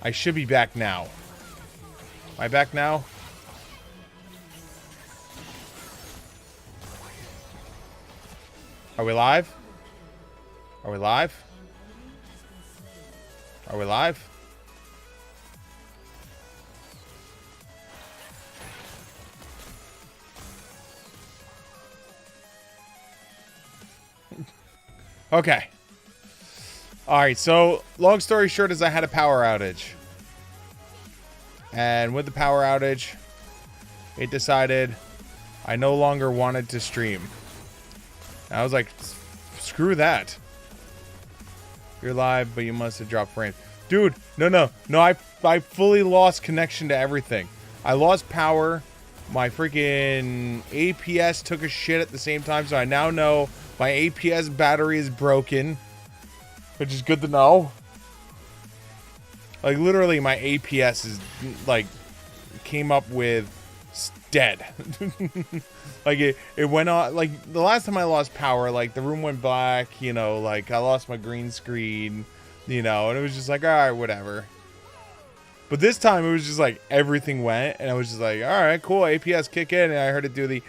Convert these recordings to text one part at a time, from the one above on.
I should be back now. Am I back now? Are we live? Are we live? Are we live? Okay. Alright, so long story short is I had a power outage. And with the power outage, it decided I no longer wanted to stream. I was like, screw that. You're live, but you must have dropped frames. Dude, no, I fully lost connection to everything. I lost power. My freaking APS took a shit at the same time, so I now know my APS battery is broken, which is good to know. Like, literally, my APS is, like, came up with dead. Like, it went on, like, the last time I lost power, like, the room went black, you know, like, I lost my green screen, you know, and it was just like, alright, whatever. But this time, it was just like, everything went, and I was just like, alright, cool, APS kick in, and I heard it do the,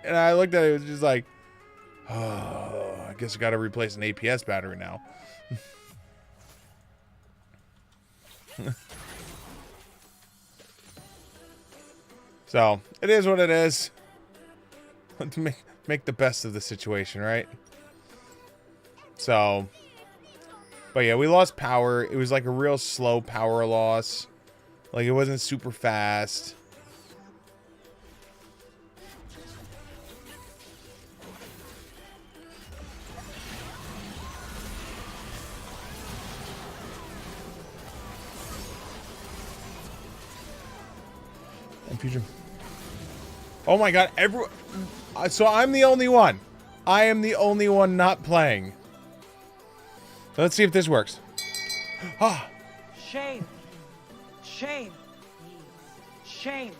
and I looked at it, it was just like, oh, I guess I gotta replace an APS battery now. So, it is what it is. To make the best of the situation, right? So, but yeah, we lost power. It was like a real slow power loss. Like, it wasn't super fast. And future. Oh my god, so I'm the only one. I am the only one not playing. Let's see if this works. Ah. Shame. Shame. Shame.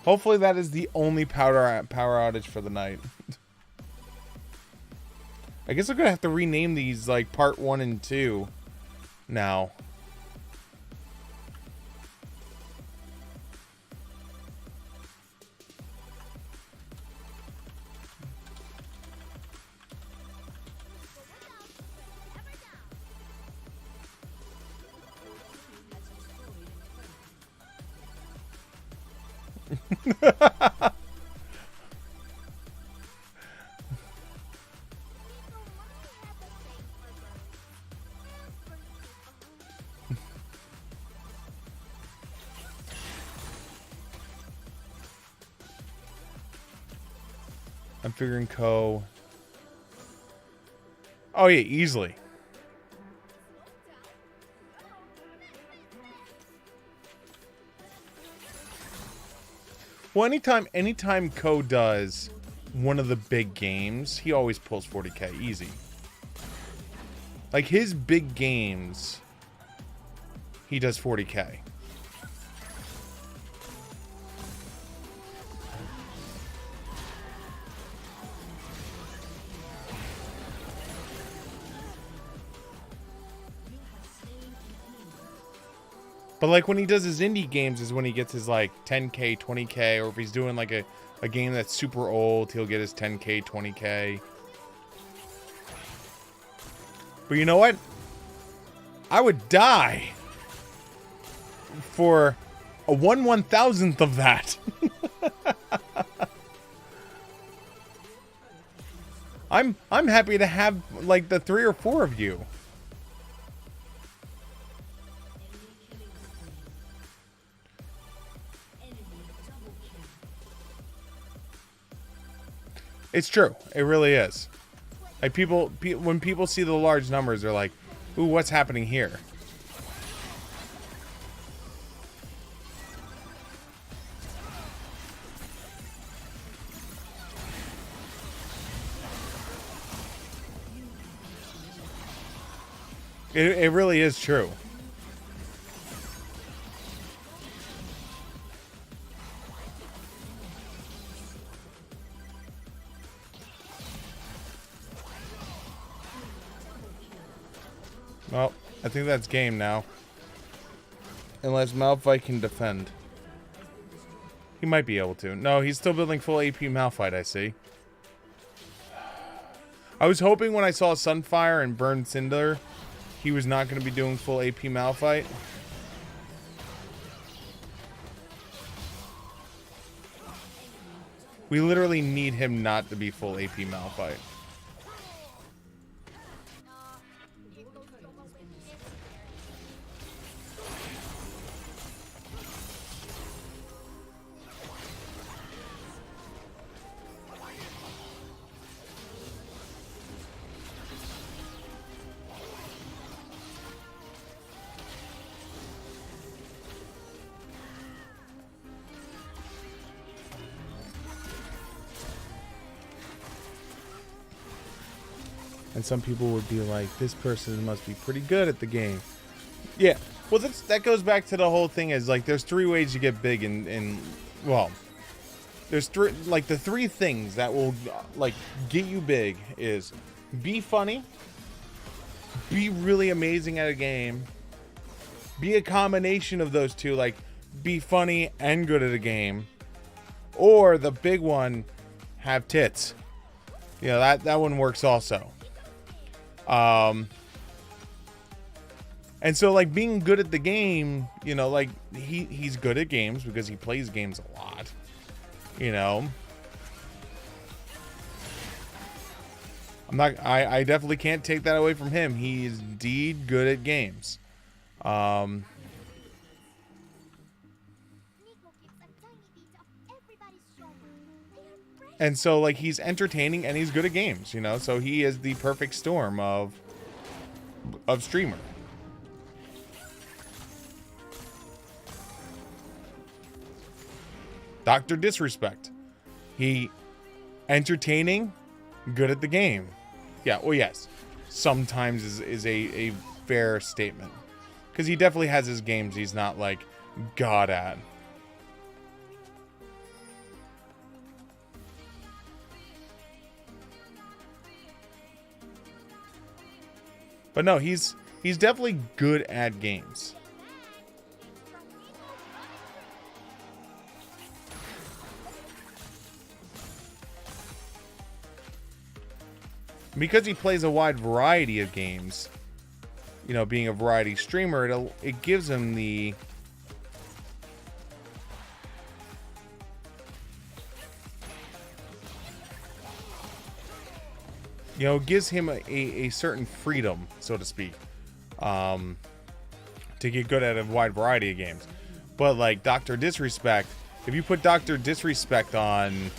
Hopefully that is the only power outage for the night. I guess I'm gonna have to rename these like part 1 and 2 now. I'm figuring Co. Oh yeah, easily. Well, anytime Co does one of the big games, he always pulls 40k easy. Like his big games, he does 40k. But like when he does his indie games is when he gets his like 10k, 20k, or if he's doing like a game that's super old, he'll get his 10k, 20k. But you know what? I would die for a 1/1000th of that. I'm happy to have like the 3 or 4 of you. It's true. It really is. Like when people see the large numbers, they're like, "Ooh, what's happening here?" It really is true. Well, I think that's game now. Unless Malphite can defend. He might be able to. No, he's still building full AP Malphite, I see. I was hoping when I saw Sunfire and Burn Cinder, he was not going to be doing full AP Malphite. We literally need him not to be full AP Malphite. And some people would be like, this person must be pretty good at the game. Yeah, well, that goes back to the whole thing is, like, there's 3 ways you get big well, there's the 3 things that will, like, get you big is be funny, be really amazing at a game, be a combination of those 2, like, be funny and good at a game, or the big one, have tits. You know, that one works also. And so, like, being good at the game, you know, like, he's good at games because he plays games a lot, you know. I definitely can't take that away from him. He is indeed good at games. And so, like, he's entertaining and he's good at games, you know. So he is the perfect storm of streamer. Dr. Disrespect. He entertaining, good at the game. Yeah, well, yes. Sometimes is a fair statement. Because he definitely has his games he's not, like, god at. But no, he's definitely good at games. Because he plays a wide variety of games, you know, being a variety streamer, it gives him the it gives him a certain freedom, so to speak, to get good at a wide variety of games. But like Dr. Disrespect, if you put Dr. Disrespect on,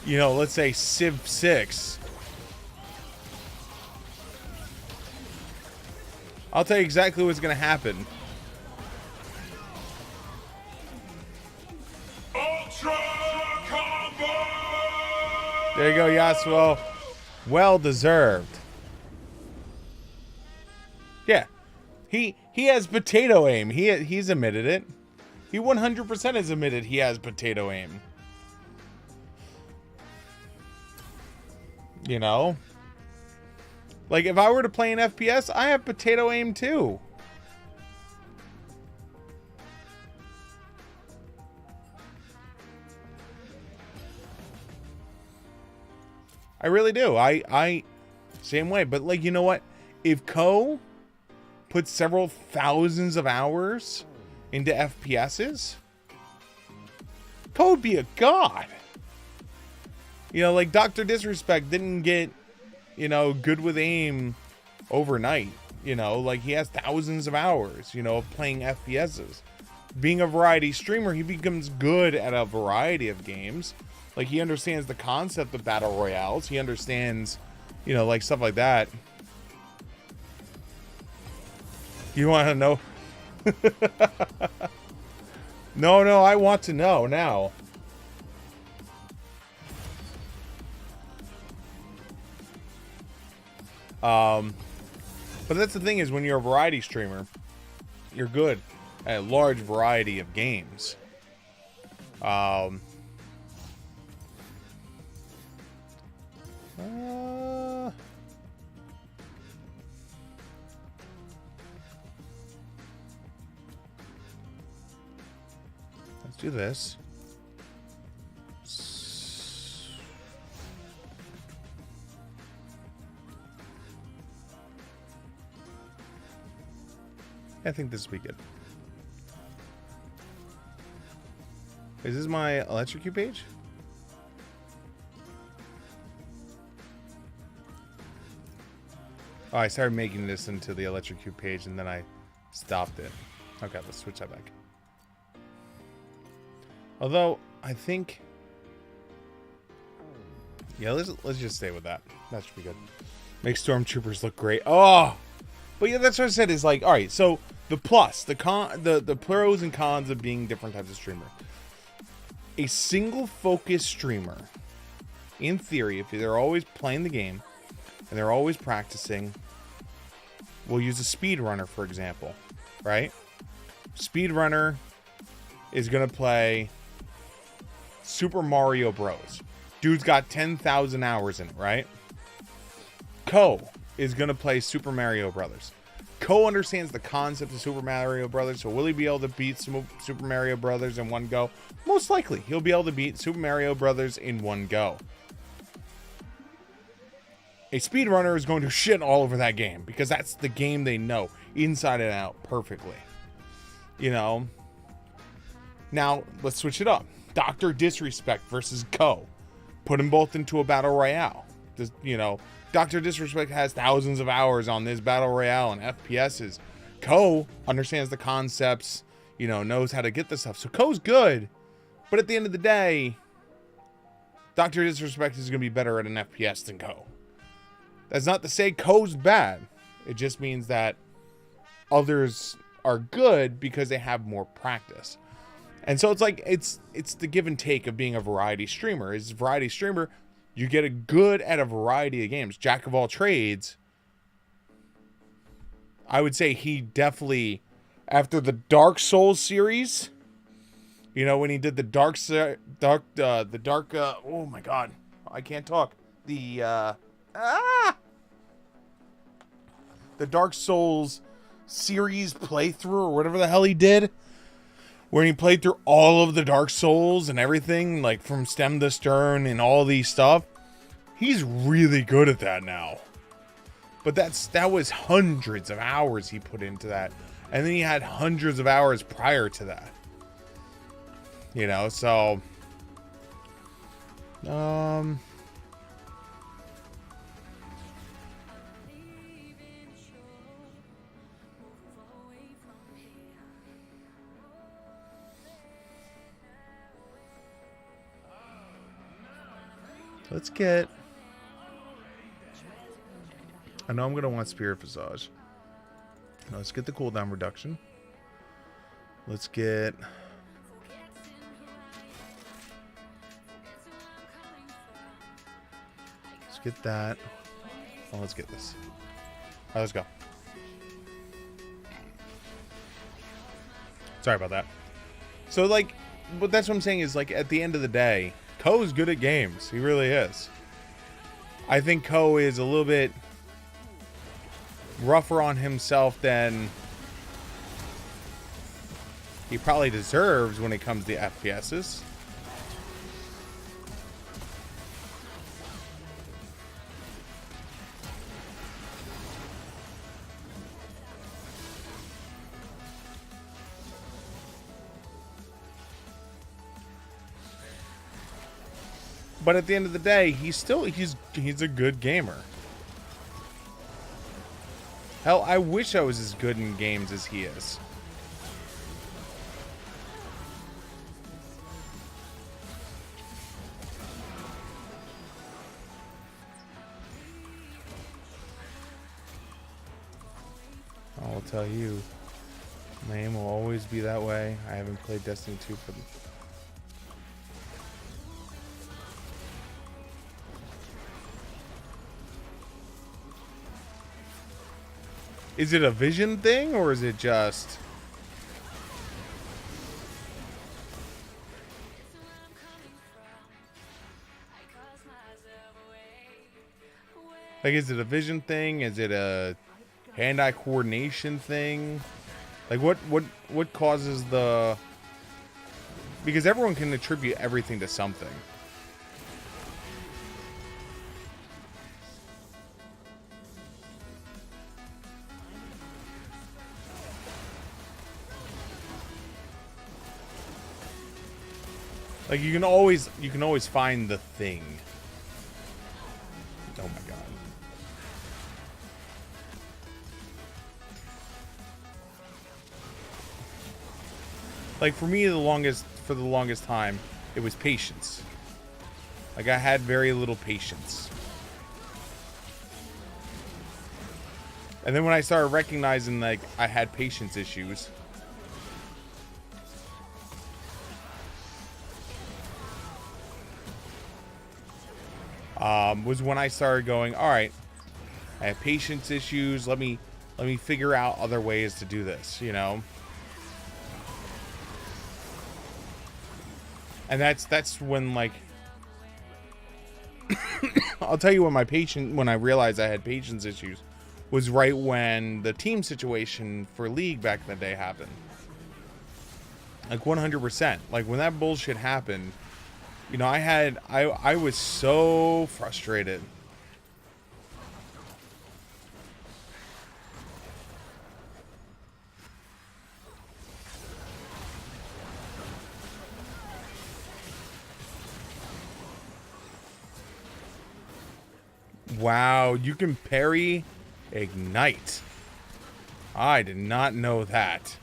you know, let's say Civ 6, I'll tell you exactly what's going to happen. Ultra combo! There you go, Yasuo. Well deserved. Yeah. He has potato aim. He's admitted it. He 100% has admitted he has potato aim. You know? Like, if I were to play an FPS, I have potato aim too. I really do. I same way. But, like, you know what? If Ko put several thousands of hours into FPSs, Ko would be a god. You know, like, Dr. Disrespect didn't get, you know, good with aim overnight. You know, like, he has thousands of hours, you know, of playing FPSs. Being a variety streamer, he becomes good at a variety of games. Like, he understands the concept of battle royales. He understands, you know, like, stuff like that. You want to know? No, I want to know now. But that's the thing is, when you're a variety streamer, you're good at a large variety of games. do this. I think this will be good. Is this my electrocute page? Oh, I started making this into the electrocute page and then I stopped it. Okay, let's switch that back. Although, I think... Yeah, let's just stay with that. That should be good. Make stormtroopers look great. Oh! But yeah, that's what I said is like, alright, so the plus, the pros and cons of being different types of streamer. A single focus streamer, in theory, if they're always playing the game and they're always practicing, we'll use a speedrunner, for example, right? Speedrunner is going to play Super Mario Bros. Dude's got 10,000 hours in it, right? Ko is going to play Super Mario Brothers. Ko understands the concept of Super Mario Brothers, so will he be able to beat Super Mario Brothers in one go? Most likely, he'll be able to beat Super Mario Brothers in one go. A speedrunner is going to shit all over that game because that's the game they know inside and out perfectly. You know? Now, let's switch it up. Dr. Disrespect versus Ko. Put them both into a battle royale. You know, Dr. Disrespect has thousands of hours on this battle royale and FPSs. Ko understands the concepts, you know, knows how to get this stuff. So Ko's good, but at the end of the day, Dr. Disrespect is going to be better at an FPS than Ko. That's not to say Ko's bad. It just means that others are good because they have more practice. And so it's like, it's the give and take of being a variety streamer. As a variety streamer, you get a good at a variety of games. Jack of all trades. I would say he definitely, after the Dark Souls series, you know, when he did the oh my God, I can't talk. The Dark Souls series playthrough or whatever the hell he did, where he played through all of the Dark Souls and everything, like from stem to stern and all these stuff. He's really good at that now. But that was hundreds of hours he put into that. And then he had hundreds of hours prior to that. You know, so let's get... I know I'm going to want Spirit Visage. Let's get the cooldown reduction. Let's get... Let's get that. Oh, let's get this. All right, let's go. Sorry about that. So, like, but that's what I'm saying is, like, at the end of the day, Ko's good at games. He really is. I think Ko is a little bit rougher on himself than he probably deserves when it comes to FPSs. But at the end of the day, he's a good gamer. Hell, I wish I was as good in games as he is. I'll tell you, my aim will always be that way. I haven't played Destiny 2 for... Is it a vision thing, or is it just... Like, is it a vision thing? Is it a hand-eye coordination thing? Like, what causes the because everyone can attribute everything to something. Like, you can always find the thing. Oh my god. Like, for me, for the longest time, it was patience. Like, I had very little patience. And then when I started recognizing, like, I had patience issues, was when I started going, all right, I have patience issues. Let me figure out other ways to do this, you know? And that's when, like, I'll tell you when I realized I had patience issues was right when the team situation for League back in the day happened. Like, 100%. Like, when that bullshit happened, you know, I was so frustrated. Wow, you can parry Ignite. I did not know that.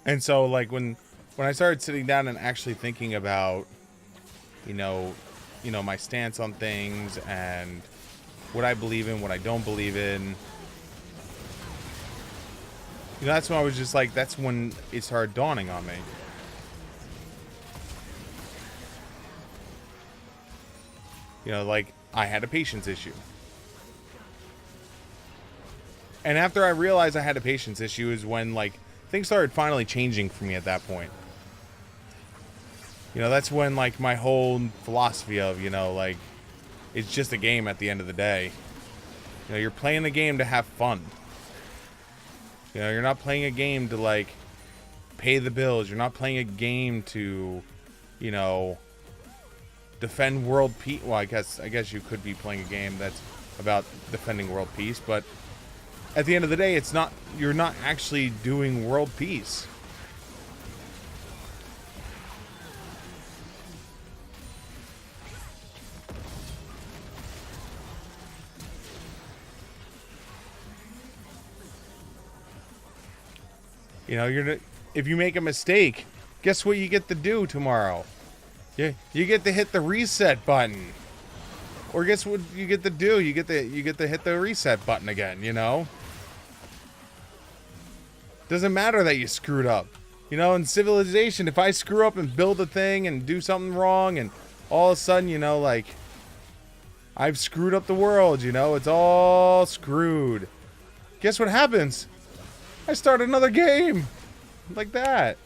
And so, like, when I started sitting down and actually thinking about, you know, my stance on things and what I believe in, what I don't believe in, you know, that's when I was just like, that's when it started dawning on me. You know, like, I had a patience issue. And after I realized I had a patience issue is when, like, things started finally changing for me at that point. You know, that's when, like, my whole philosophy of, you know, like, it's just a game at the end of the day. You know, you're playing the game to have fun. You know, you're not playing a game to, like, pay the bills. You're not playing a game to, you know, defend world peace. Well, I guess you could be playing a game that's about defending world peace, but at the end of the day, you're not actually doing world peace. You know, if you make a mistake, guess what you get to do tomorrow? You get to hit the reset button. Or guess what you get to do? You get to hit the reset button again, you know? Doesn't matter that you screwed up. You know, in Civilization, if I screw up and build a thing and do something wrong and all of a sudden, you know, like, I've screwed up the world, you know? It's all screwed. Guess what happens? I start another game. Like that.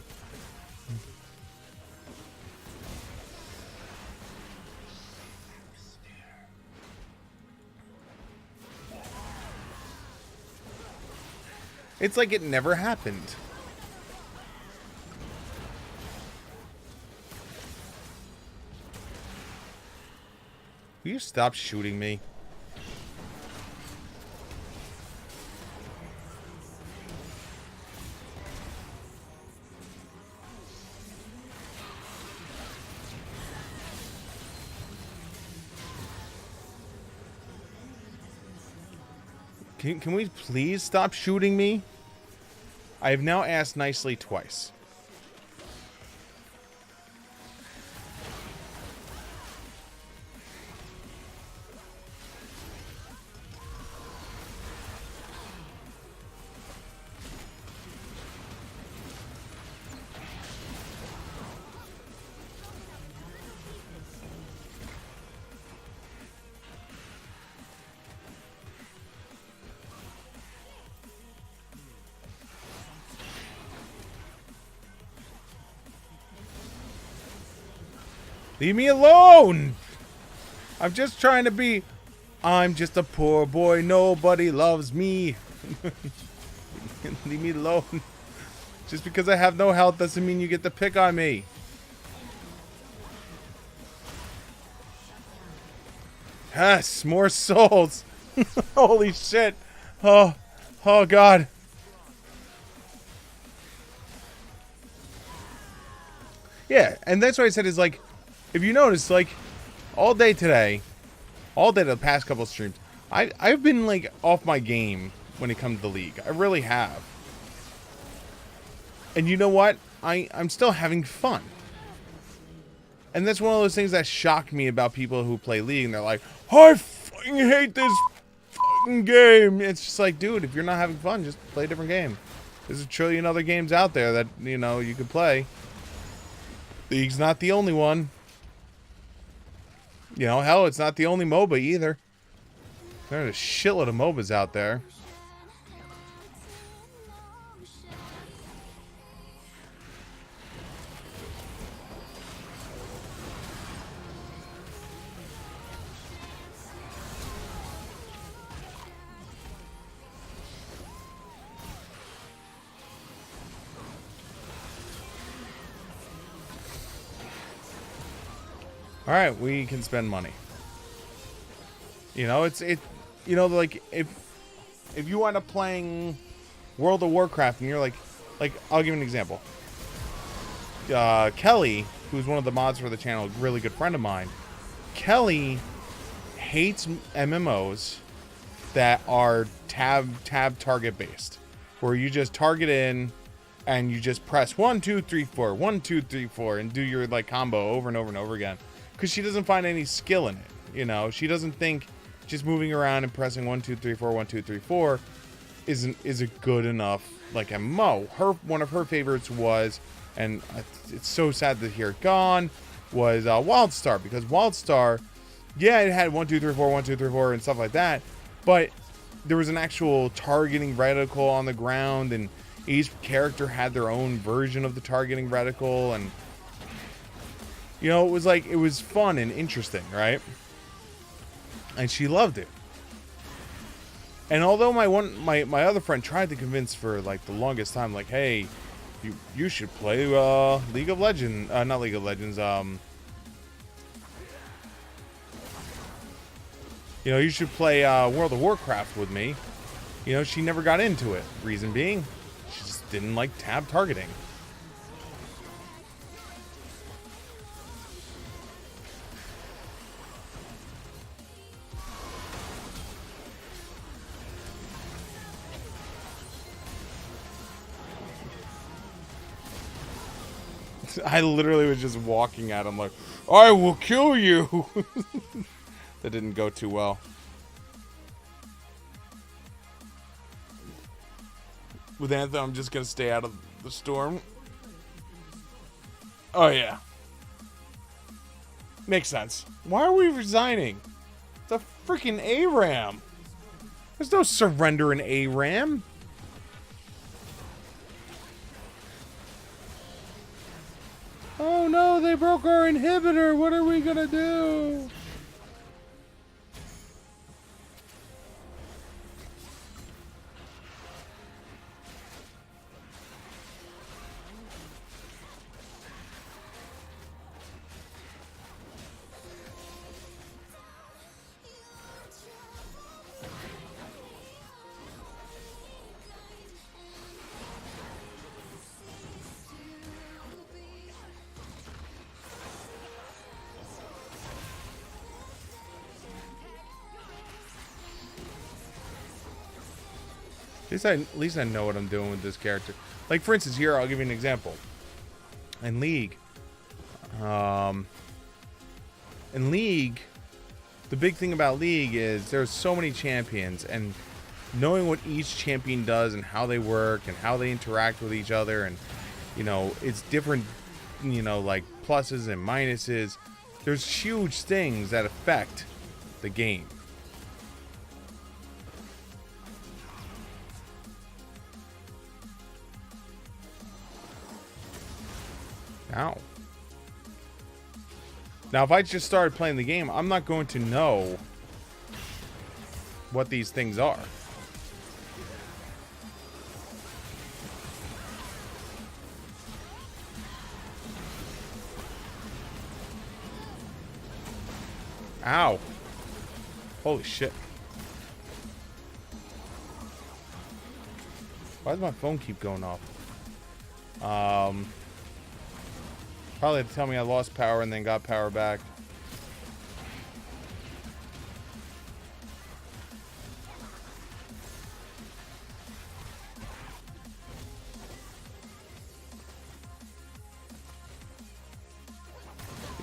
It's like it never happened. Will you stop shooting me? Can we please stop shooting me? I have now asked nicely twice. Leave me alone! I'm just trying to be... I'm just a poor boy. Nobody loves me. Leave me alone. Just because I have no health doesn't mean you get to pick on me. Yes, more souls. Holy shit. Oh, oh God. Yeah, and that's what I said is like, if you notice, like, all day today, all day the past couple of streams, I've been like off my game when it comes to the league. I really have. And you know what? I'm still having fun. And that's one of those things that shock me about people who play League, and they're like, I fucking hate this fucking game. It's just like, dude, if you're not having fun, just play a different game. There's a trillion other games out there that, you know, you could play. League's not the only one. You know, hell, it's not the only MOBA either. There's a shitload of MOBAs out there. All right, we can spend money. You know, you know, like if you wind up playing World of Warcraft and you're like I'll give you an example. Kelly, who's one of the mods for the channel, a really good friend of mine. Kelly hates MMOs that are tab target based, where you just target in and you just press 1 2 3 4 1 2 3 4 and do your like combo over and over and over again. Because she doesn't find any skill in it, you know. She doesn't think just moving around and pressing 1 2 3 4 1 2 3 4 is a good enough like MMO. One of her favorites was, and it's so sad to hear it gone, was WildStar, because WildStar, yeah, it had 1 2 3 4 1 2 3 4 and stuff like that, but there was an actual targeting reticle on the ground, and each character had their own version of the targeting reticle, and you know, it was fun and interesting, right? And she loved it. And although my other friend tried to convince for like the longest time, like, hey, you should play League of Legends, not League of Legends, you know, you should play World of Warcraft with me. You know, she never got into it. Reason being, she just didn't like tab targeting. I literally was just walking at him like, I will kill you. That didn't go too well. With Anthem, I'm just going to stay out of the storm. Oh, yeah. Makes sense. Why are we resigning? It's a freaking ARAM. There's no surrender in ARAM. Oh no, they broke our inhibitor. What are we gonna do? At least I know what I'm doing with this character. Like, for instance, here, I'll give you an example. In League, the big thing about League is there's so many champions, and knowing what each champion does and how they work and how they interact with each other, and, you know, it's different, you know, like pluses and minuses. There's huge things that affect the game. Ow. Now, if I just started playing the game, I'm not going to know what these things are. Ow. Holy shit. Why does my phone keep going off? Probably had to tell me I lost power and then got power back.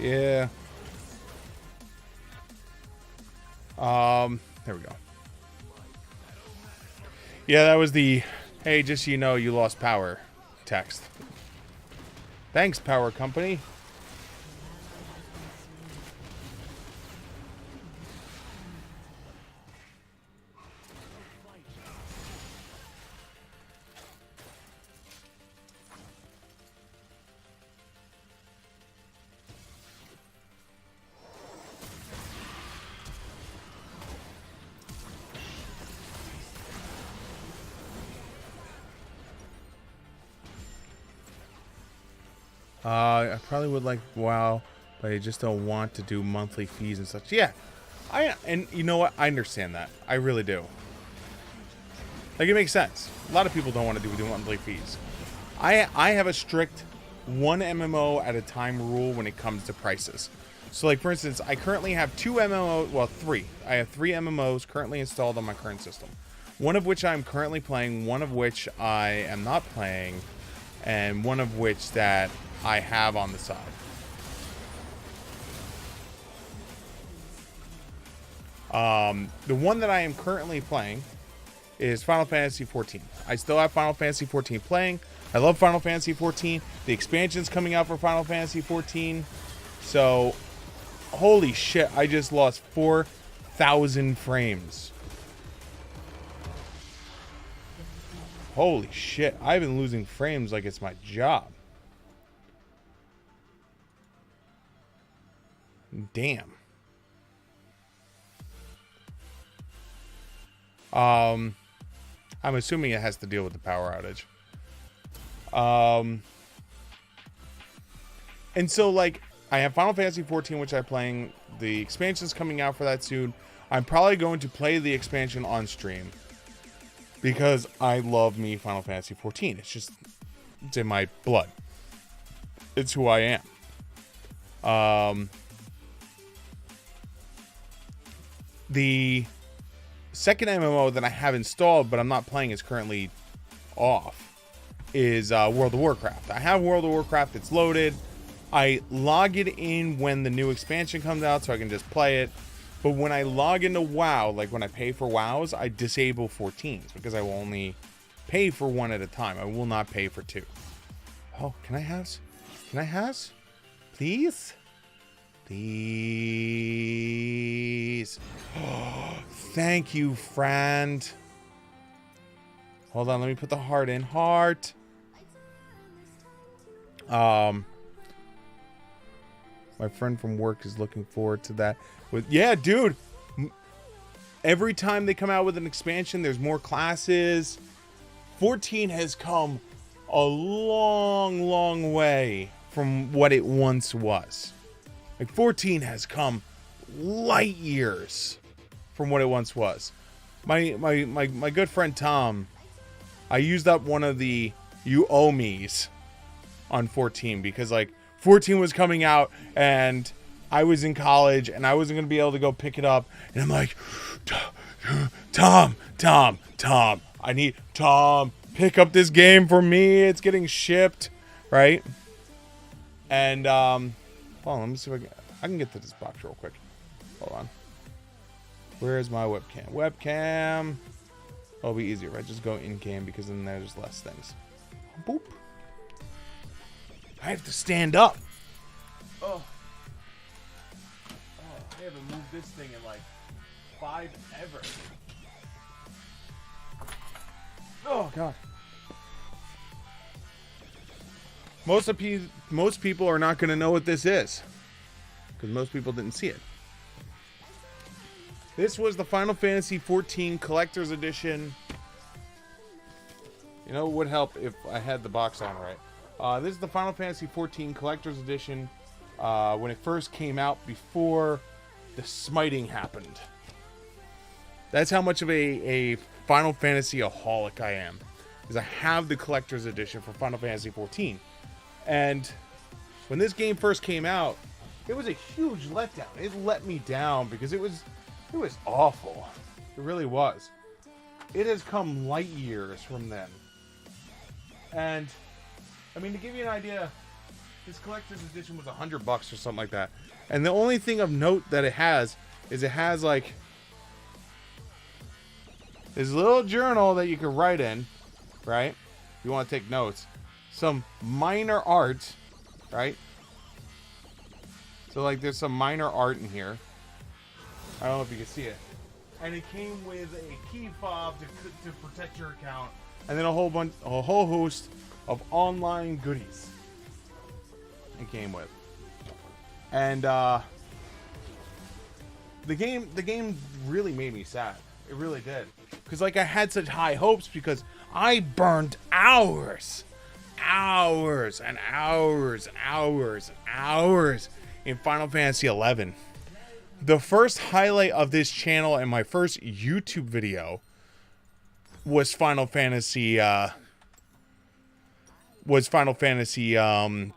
Yeah. There we go. Yeah, that was the, hey, just so you know, you lost power text. Thanks, power company. I probably would like WoW, but I just don't want to do monthly fees and such. Yeah, and you know what? I understand that. I really do. Like, it makes sense. A lot of people don't want to do monthly fees. I have a strict 1 MMO at a time rule when it comes to prices. So, like, for instance, I currently have 2 MMOs, well, 3. I have 3 MMOs currently installed on my current system. One of which I'm currently playing, one of which I am not playing, and one of which that I have on the side. The one that I am currently playing is Final Fantasy XIV. I still have Final Fantasy XIV playing. I love Final Fantasy XIV. The expansion's coming out for Final Fantasy XIV. So, holy shit, I just lost 4,000 frames. Holy shit, I've been losing frames like it's my job. Damn. I'm assuming it has to deal with the power outage. And so, like, I have Final Fantasy XIV, which I'm playing. The expansion's coming out for that soon. I'm probably going to play the expansion on stream because I love me Final Fantasy XIV. It's in my blood. It's who I am. The second MMO that I have installed, but I'm not playing, is currently off, is World of Warcraft. I have World of Warcraft. It's loaded. I log it in when the new expansion comes out so I can just play it. But when I log into WoW, like when I pay for WoWs, I disable 14s because I will only pay for one at a time. I will not pay for 2. Oh, can I have? Can I have? Please? Please. Oh, thank you, friend. Hold on, let me put the heart in. Heart. My friend from work is looking forward to that. Yeah, dude. Every time they come out with an expansion, there's more classes. 14 has come a long, long way from what it once was. Like, 14 has come light years from what it once was. My good friend Tom, I used up one of the you owe me's on 14 because, like, 14 was coming out and I was in college and I wasn't going to be able to go pick it up. And I'm like, Tom, I need Tom, pick up this game for me. It's getting shipped, right? And, hold on, let me see if I can get to this box real quick. Hold on. Where is my webcam? Webcam. It'll be easier if I just go in game because then there's less things. Boop. I have to stand up. Oh. I haven't moved this thing in like 5 ever. Oh god. Most people are not going to know what this is because most people didn't see it. This was the Final Fantasy XIV Collector's Edition. You know, it would help if I had the box on right. This is the Final Fantasy XIV Collector's Edition when it first came out before the smiting happened. That's how much of a Final Fantasy-aholic I am. Because I have the Collector's Edition for Final Fantasy XIV. And when this game first came out, it was a huge letdown. It let me down because it was awful. It really was. It has come light years from then. And, I mean, to give you an idea, this Collector's Edition was $100 or something like that. And the only thing of note that it has is it has, like, this little journal that you can write in, right? If you want to take notes. Some minor art, right? So, like, there's some minor art in here. I don't know if you can see it. And it came with a key fob to protect your account. And then a whole host of online goodies it came with. And the game really made me sad. It really did. Because, like, I had such high hopes because I burned hours and hours in Final Fantasy XI. The first highlight of this channel and my first YouTube video was Final Fantasy was Final Fantasy XIV,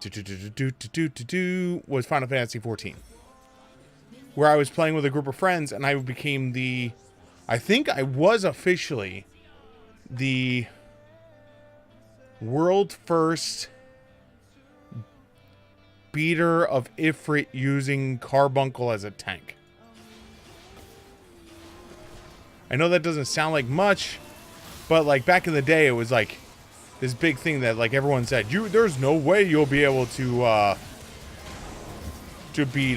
where I was playing with a group of friends and I became I think I was officially the world first beater of Ifrit using Carbuncle as a tank. I know that doesn't sound like much, but like back in the day, it was like this big thing that like everyone said, there's no way you'll be able to beat,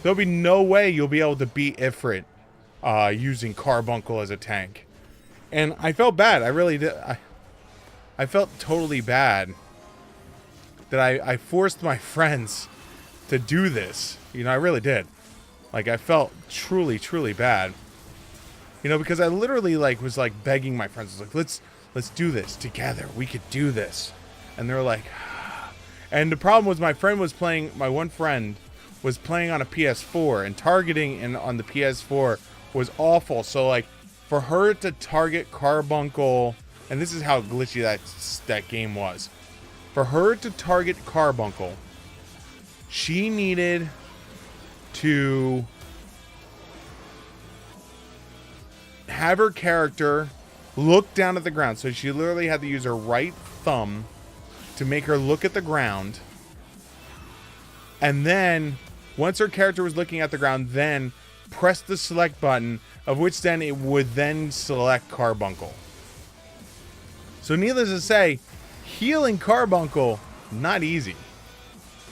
there'll be no way you'll be able to beat Ifrit using Carbuncle as a tank. And I felt bad. I really did. I felt totally bad that I forced my friends to do this. You know, I really did. Like, I felt truly, truly bad. You know, because I literally, like, was, like, begging my friends. I was like, let's do this together. We could do this. And they were like, ah. And the problem was my one friend was playing on a PS4. And targeting on the PS4 was awful. So, like, for her to target Carbuncle... And this is how glitchy that game was. For her to target Carbuncle, she needed to have her character look down at the ground. So she literally had to use her right thumb to make her look at the ground. And then, once her character was looking at the ground, then press the select button, of which then it would then select Carbuncle. So needless to say, healing Carbuncle, not easy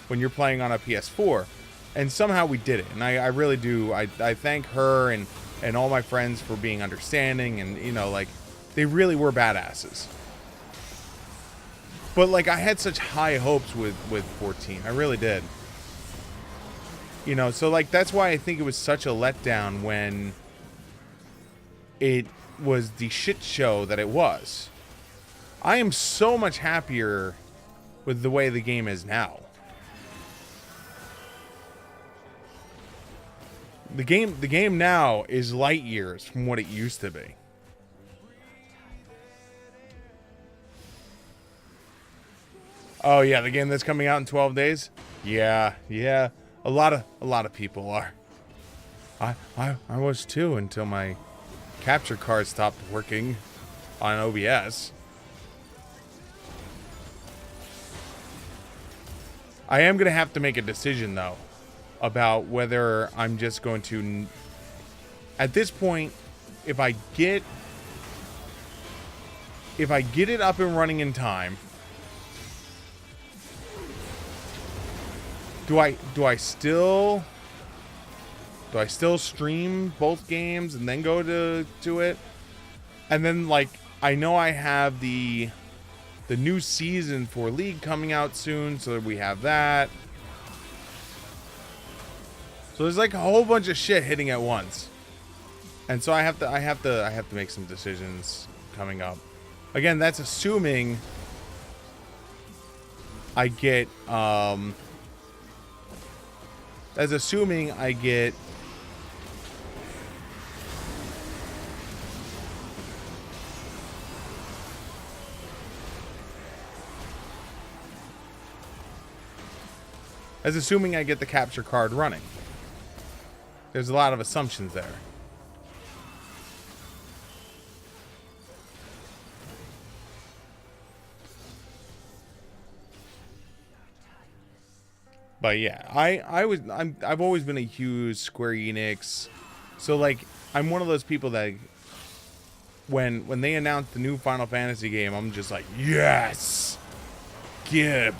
when you're playing on a PS4. And somehow we did it. And I really do. I thank her and all my friends for being understanding. And, you know, like, they really were badasses. But, like, I had such high hopes with 14. I really did. You know, so, like, that's why I think it was such a letdown when it was the shit show that it was. I am so much happier with the way the game is now. The game now is light years from what it used to be. Oh yeah, the game that's coming out in 12 days? Yeah. A lot of people are. I was too until my capture card stopped working on OBS. I am going to have to make a decision, though, about whether I'm just going to... At this point, if I get it up and running in time, do I still stream both games and then go to it? And then, like, I know I have the new season for League coming out soon, so we have that. So there's like a whole bunch of shit hitting at once. And so I have to make some decisions coming up. Again, that's assuming I get that's assuming I get the capture card running. There's a lot of assumptions there. But yeah, I've always been a huge Square Enix. So like I'm one of those people that when they announced the new Final Fantasy game, I'm just like, yes! Gib.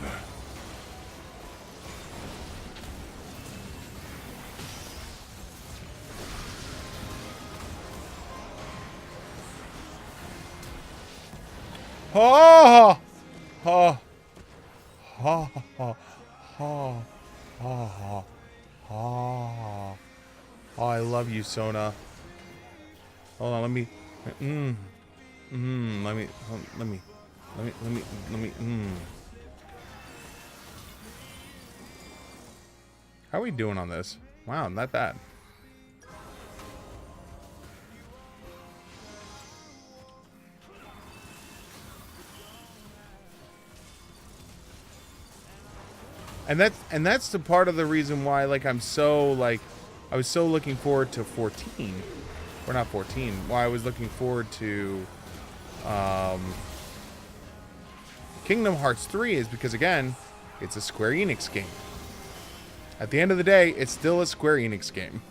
Oh! Oh! Oh! Oh! Oh! Oh! Oh! Oh! I love you, Sona. Hold on, let me. Let me. How are we doing on this? Wow, not bad. And that's the part of the reason why like I was so looking forward to 14. Or not 14. Why I was looking forward to Kingdom Hearts 3 is because again, it's a Square Enix game. At the end of the day, it's still a Square Enix game.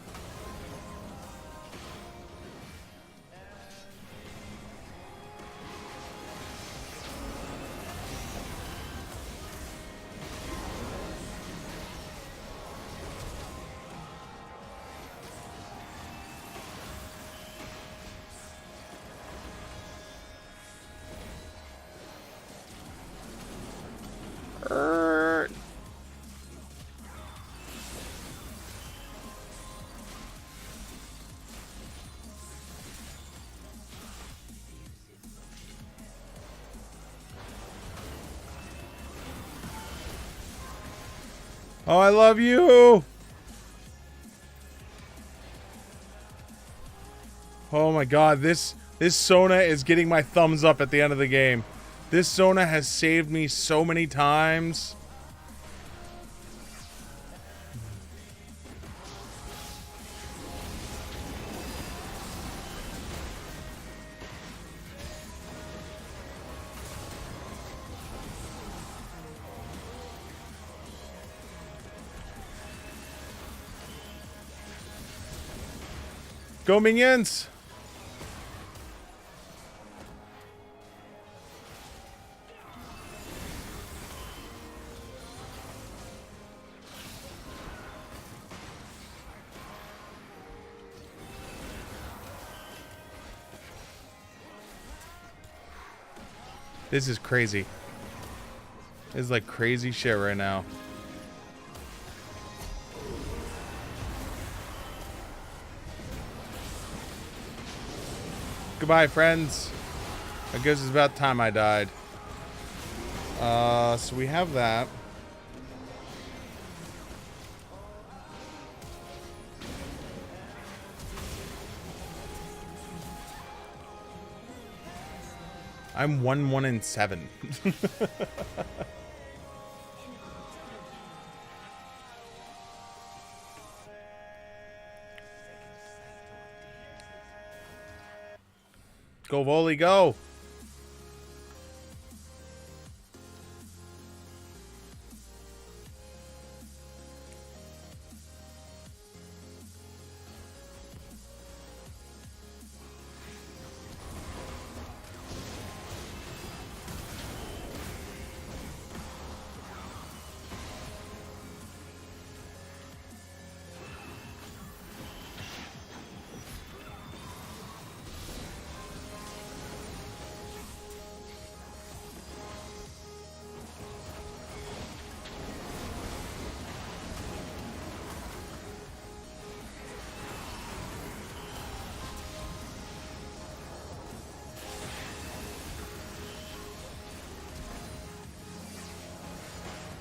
Oh, I love you. Oh my god, this Sona is getting my thumbs up at the end of the game. This Sona has saved me so many times. Go minions! This is crazy. This is like crazy shit right now. Goodbye, friends. I guess it's about time I died. So we have that. I'm 1-1-7. Go, Volley, go!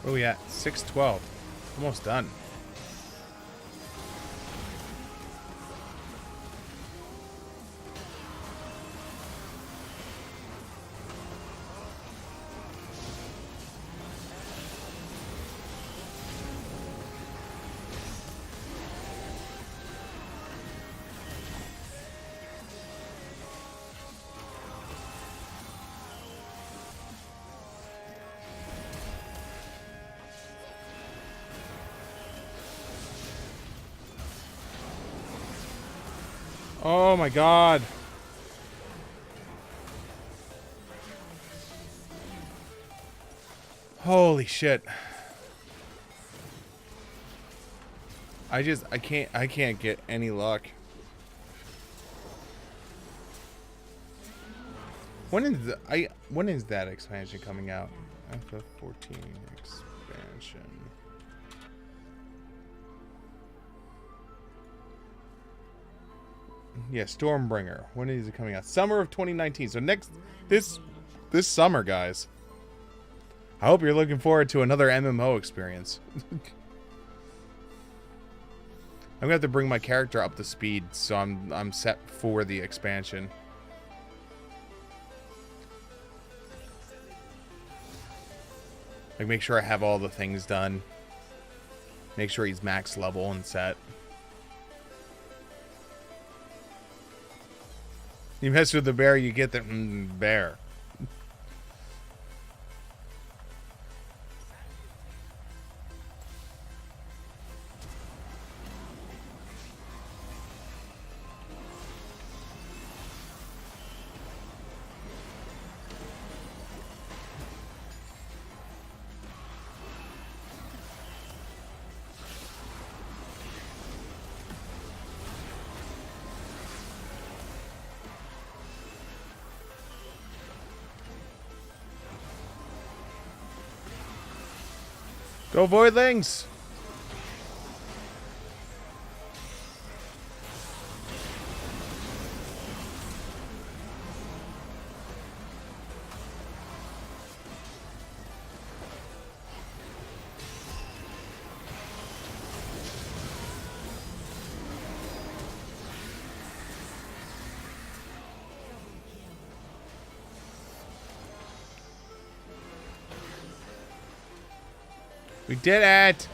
Oh yeah, 612. Almost done. Oh my god. Holy shit. I can't get any luck. When is that expansion coming out? FF14 expansion. Yeah, Stormbringer. When is it coming out? Summer of 2019. So this summer, guys. I hope you're looking forward to another MMO experience. I'm gonna have to bring my character up to speed so I'm set for the expansion. Like, make sure I have all the things done. Make sure he's max level and set. You mess with the bear, you get the bear. Go Voidlings! We did it!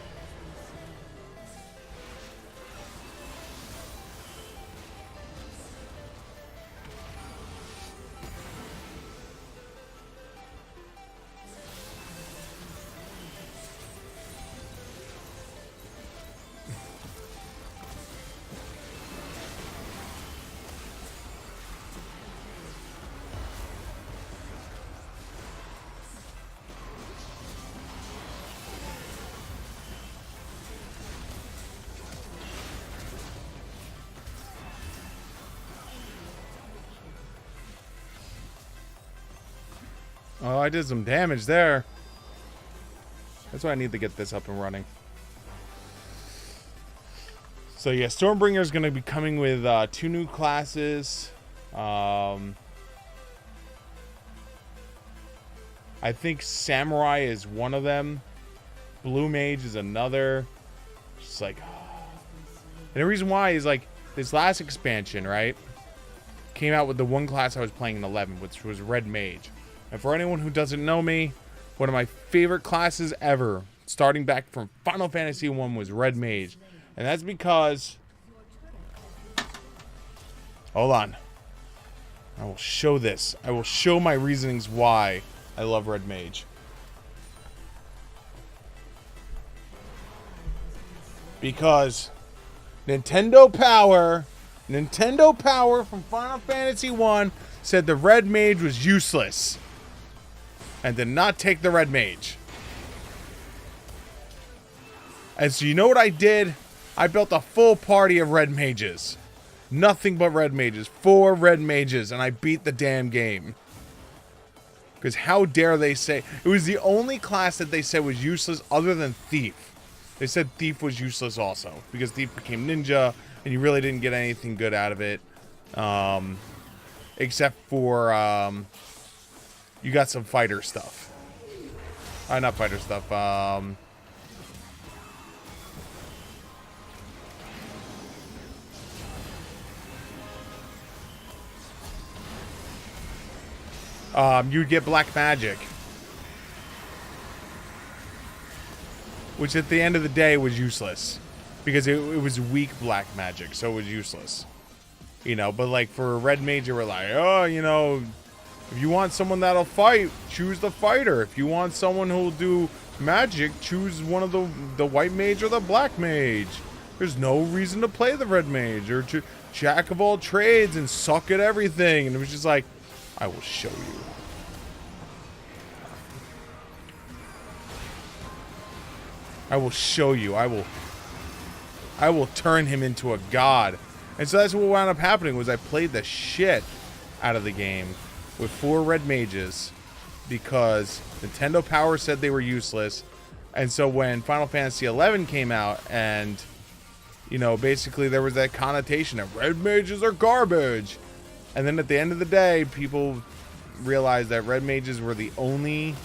Oh, I did some damage there. That's why I need to get this up and running. So yeah, Stormbringer is going to be coming with 2 new classes. I think Samurai is one of them. Blue Mage is another. Just like, and the reason why is like this last expansion, right? Came out with the one class I was playing in 11, which was Red Mage. And for anyone who doesn't know me, one of my favorite classes ever, starting back from Final Fantasy 1, was Red Mage. And that's because... Hold on. I will show this. I will show my reasonings why I love Red Mage. Because Nintendo Power from Final Fantasy 1 said the Red Mage was useless. And did not take the Red Mage. And so you know what I did? I built a full party of Red Mages. Nothing but Red Mages. 4 Red Mages. And I beat the damn game. Because how dare they say... It was the only class that they said was useless other than Thief. They said Thief was useless also. Because Thief became Ninja. And you really didn't get anything good out of it. Except for... you got some fighter stuff. Not fighter stuff. You'd get black magic. Which at the end of the day was useless. Because it was weak black magic, so it was useless. You know, but like for a red mage, we're like, oh, you know, if you want someone that'll fight, choose the fighter. If you want someone who'll do magic, choose one of the white mage or the black mage. There's no reason to play the red mage or to jack of all trades and suck at everything. And it was just like, I will show you. I will show you. I will turn him into a god. And so that's what wound up happening was I played the shit out of the game with 4 red mages because Nintendo Power said they were useless. And so when Final Fantasy XI came out and, you know, basically there was that connotation of red mages are garbage. And then at the end of the day, people realized that red mages were the only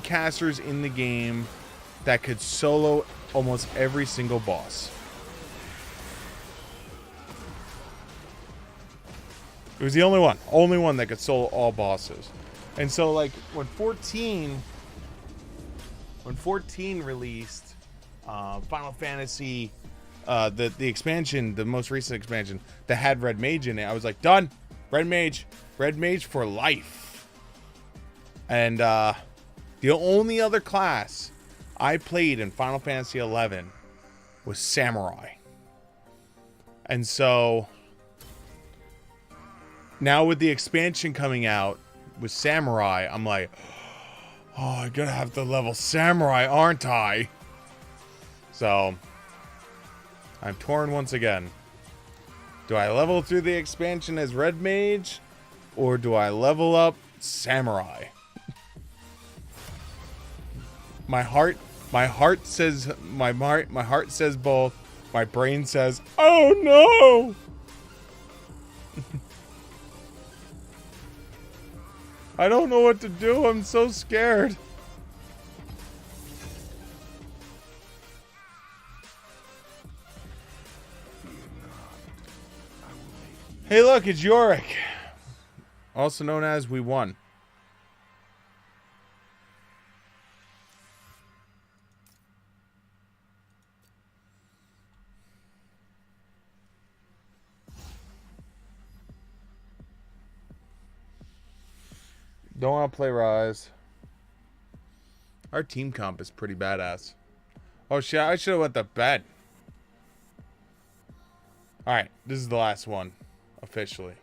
casters in the game that could solo almost every single boss. It was the only one that could solo all bosses. And so like when 14 released Final Fantasy the expansion, the most recent expansion that had red mage in it, I was like, done. Red mage for life. And the only other class I played in Final Fantasy XI was Samurai. And so now with the expansion coming out with Samurai, I'm like, oh, I'm gonna have to level Samurai, aren't I? So I'm torn once again. Do I level through the expansion as Red Mage, or do I level up Samurai? My heart says my heart says both. My brain says, "Oh no!" I don't know what to do. I'm so scared. Hey, look, it's Yorick, also known as We Won. Don't want to play Rise. Our team comp is pretty badass. Oh shit, I should have went to bed. Alright, this is the last one. Officially.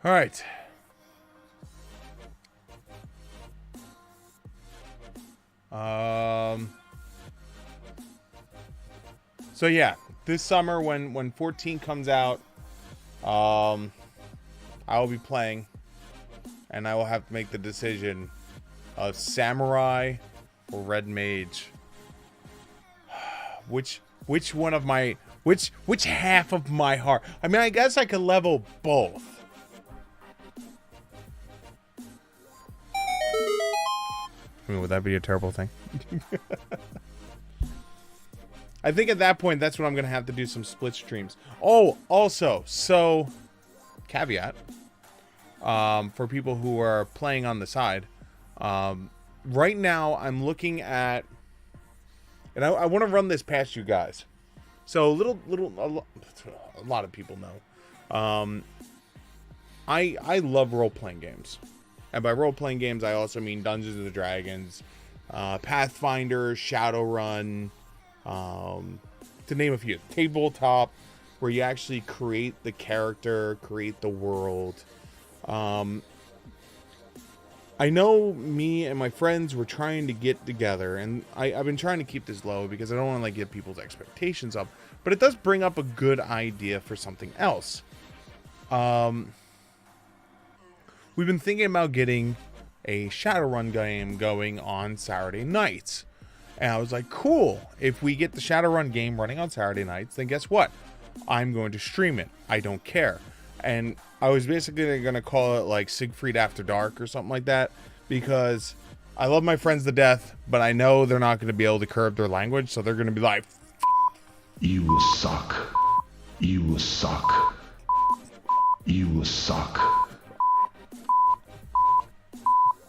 All right. So yeah, this summer when 14 comes out, I will be playing, and I will have to make the decision of Samurai or Red Mage. Which one of my which half of my heart? I mean, I guess I could level both. I mean, would that be a terrible thing? I think at that point, that's when I'm going to have to do some split streams. Oh, also, so, caveat, for people who are playing on the side, right now I'm looking at, and I want to run this past you guys. So, a lot of people know. I love role-playing games. And by role-playing games, I also mean Dungeons and Dragons, Pathfinder, Shadowrun, to name a few. Tabletop, where you actually create the character, create the world. I know me and my friends were trying to get together, and I've been trying to keep this low because I don't want to like get people's expectations up, but it does bring up a good idea for something else. We've been thinking about getting a Shadowrun game going on Saturday nights. And I was like, cool, if we get the Shadowrun game running on Saturday nights, then guess what? I'm going to stream it. I don't care. And I was basically going to call it like Siegfried After Dark or something like that, because I love my friends to death, but I know they're not going to be able to curb their language, so they're going to be like, you suck. You suck. You suck.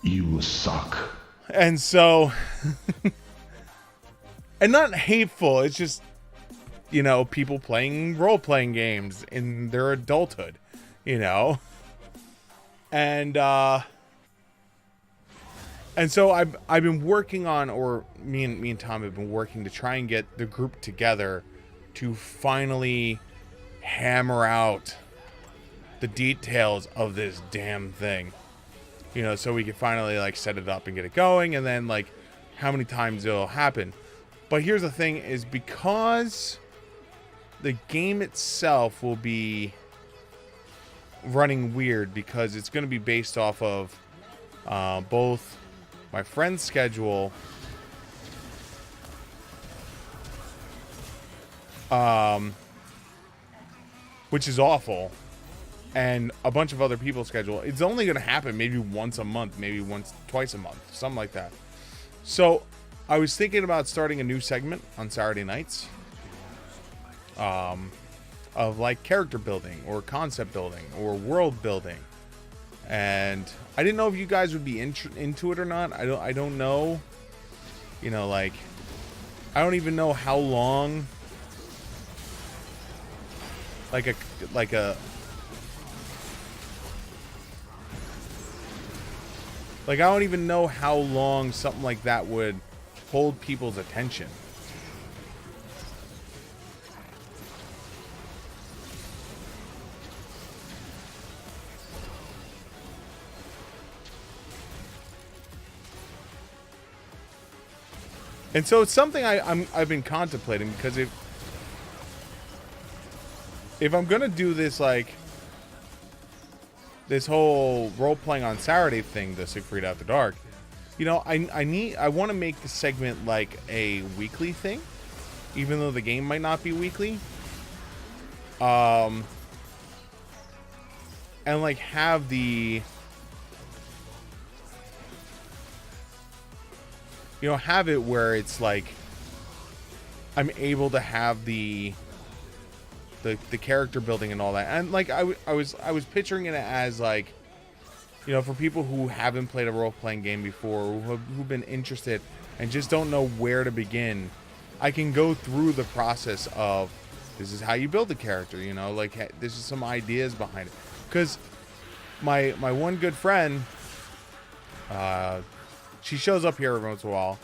You suck. And so, and not hateful, it's just, you know, people playing role-playing games in their adulthood, you know? And so I've been working on, or me and Tom have been working to try and get the group together to finally hammer out the details of this damn thing. You know, so we can finally like set it up and get it going, and then like how many times it'll happen. But here's the thing, is because the game itself will be running weird, because it's going to be based off of both my friend's schedule, which is awful, and a bunch of other people's schedule. It's only going to happen maybe once a month, maybe twice a month, something like that. So I was thinking about starting a new segment on Saturday nights, of like character building or concept building or world building. And I didn't know if you guys would be into it or not. I don't know. You know, like, I don't even know how long I don't even know how long something like that would hold people's attention. And so it's something I've been contemplating, because if I'm gonna do this, like this whole role playing on Saturday thing, the Siegfried After Dark, you know, I want to make the segment like a weekly thing, even though the game might not be weekly. And like have the, you know, have it where it's like I'm able to have the character building and all that. And like I was picturing it as like, you know, for people who haven't played a role-playing game before, who've been interested and just don't know where to begin, I can go through the process of, this is how you build a character, you know, like this is some ideas behind it. Because my one good friend, she shows up here every once in a while.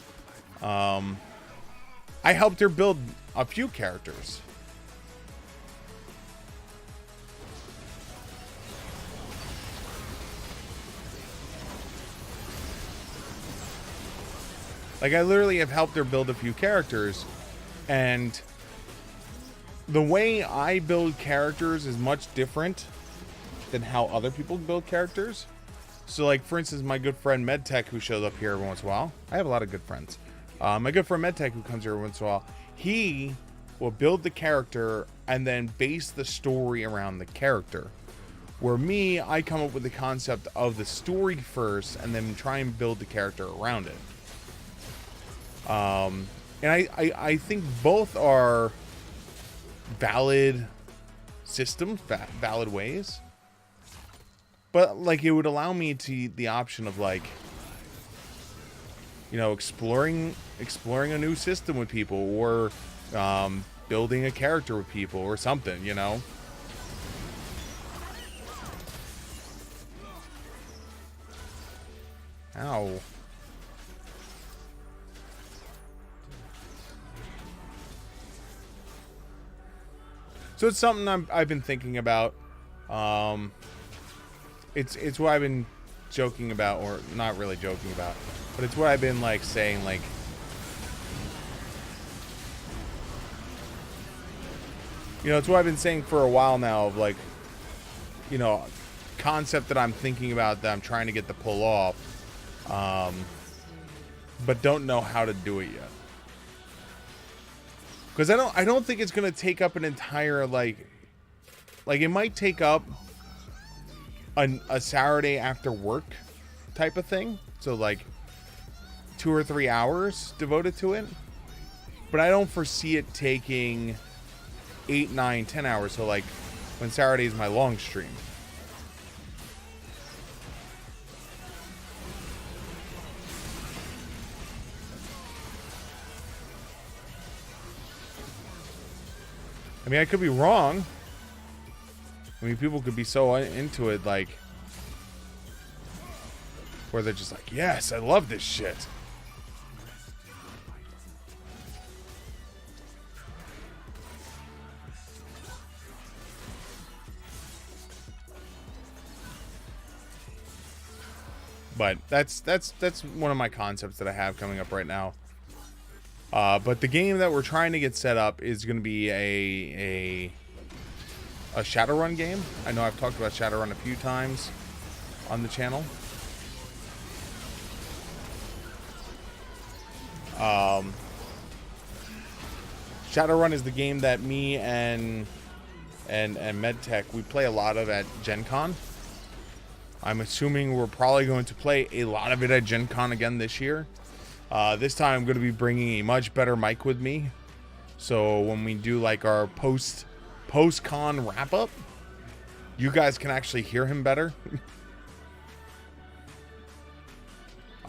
I helped her build a few characters. Like, I literally have helped her build a few characters, and the way I build characters is much different than how other people build characters. So, like, for instance, my good friend MedTech, who shows up here every once in a while. I have a lot of good friends. My good friend MedTech, who comes here every once in a while, he will build the character and then base the story around the character. Where me, I come up with the concept of the story first and then try and build the character around it. And I think both are valid systems, valid ways. But like, it would allow me to the option of like, you know, exploring a new system with people, or building a character with people or something, you know. Ow. So it's something I've been thinking about. It's what I've been joking about, or not really joking about, but it's what I've been like saying, like, you know, it's what I've been saying for a while now, of like, you know, concept that I'm thinking about, that I'm trying to get the pull off, but don't know how to do it yet. Because I don't think it's gonna take up an entire like it might take up a Saturday after work type of thing. So like 2 or 3 hours devoted to it. But I don't foresee it taking 8, 9, 10 hours. So like when Saturday is my long stream. I mean, I could be wrong. I mean, people could be so into it, like, where they're just like, yes, I love this shit. But that's one of my concepts that I have coming up right now. But the game that we're trying to get set up is going to be a Shadowrun game. I know I've talked about Shadowrun a few times on the channel. Shadowrun is the game that me and MedTech, we play a lot of at Gen Con. I'm assuming we're probably going to play a lot of it at Gen Con again this year. This time I'm going to be bringing a much better mic with me. So when we do like our post-con wrap-up, you guys can actually hear him better.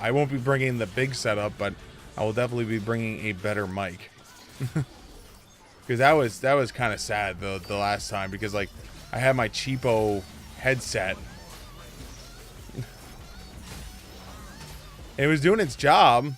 I won't be bringing the big setup, but I will definitely be bringing a better mic. Because that was kind of sad the last time, because like I had my cheapo headset. It was doing its job.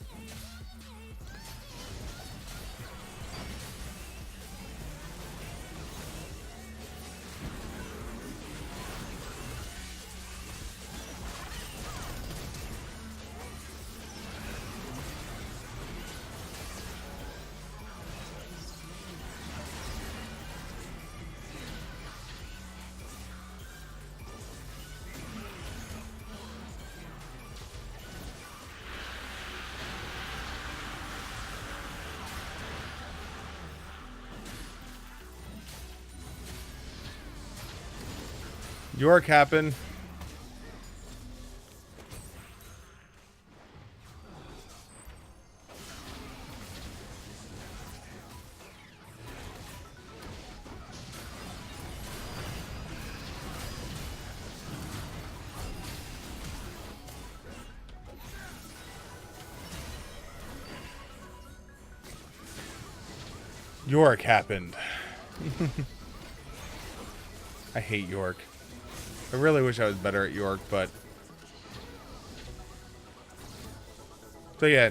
York happened. York happened. I hate York. I really wish I was better at York, but... So yeah,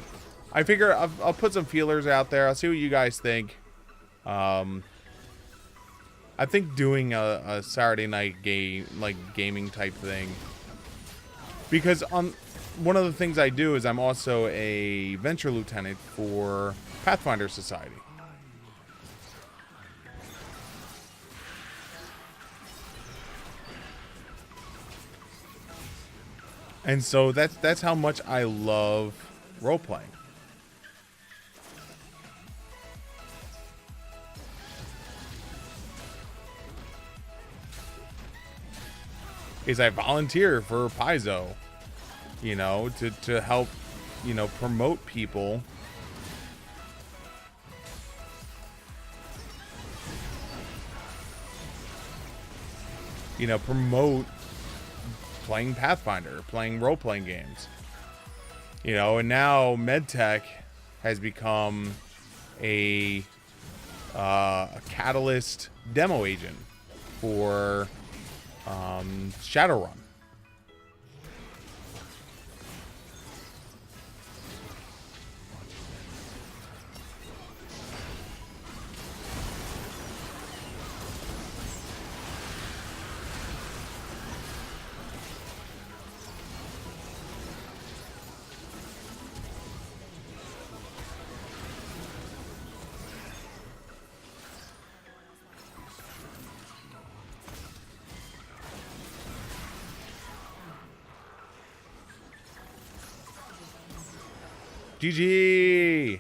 I figure I'll put some feelers out there. I'll see what you guys think. I think doing a Saturday night gaming type thing. Because one of the things I do is I'm also a venture lieutenant for Pathfinder Society. And so that's how much I love role-playing. Is I volunteer for Paizo, you know, to help, you know, promote people. You know, promote playing Pathfinder, playing role-playing games. You know, and now MedTech has become a Catalyst demo agent for Shadowrun. GG.